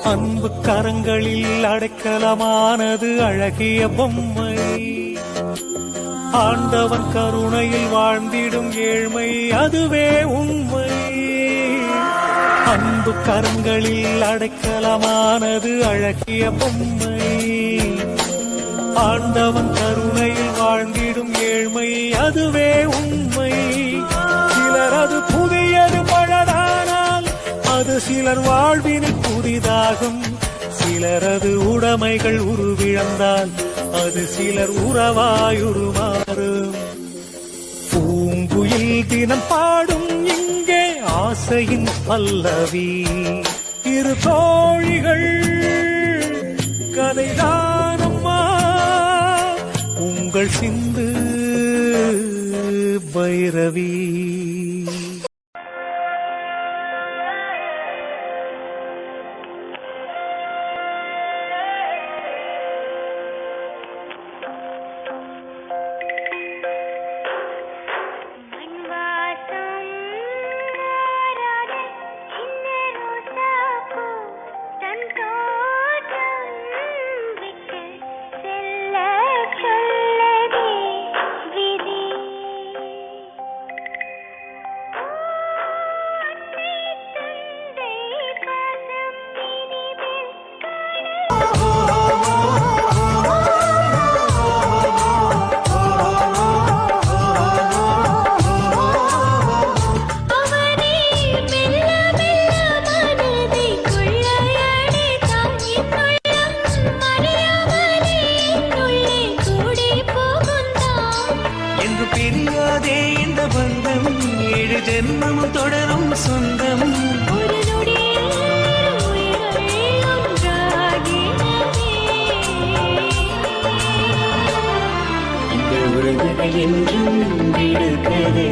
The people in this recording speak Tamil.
அன்பு கரங்களில் அடைக்கலமானது அழகிய பொம்மை. ஆண்டவன் கருணையில் வாழ்ந்திடும் ஏழ்மை அதுவே உண்மை. அன்பு கரங்களில் அடைக்கலமானது அழகிய பொம்மை. ஆண்டவன் கருணையில் வாழ்ந்திடும் ஏழ்மை அதுவே உண்மை. சிலர் அது புதியது பழதானால் அது சிலர் வாழ்வினில் புதிதாகும். சிலரது உடைமைகள் உருவிழந்தால் அது சிலர் உறவாயுருமாறும். பூங்குயில் தினம் பாடும் இங்கே ஆசையின் பல்லவி. இரு தோழிகள் கதைதானம்மா உங்கள் சிந்து பைரவி. ஜென்மமும் தொடரும் சொந்தம். ஒரு நொடியில் உயிர்கள் ஒன்றாகினவே. இந்த உறவுகள் என்றும் விடுக்கதே.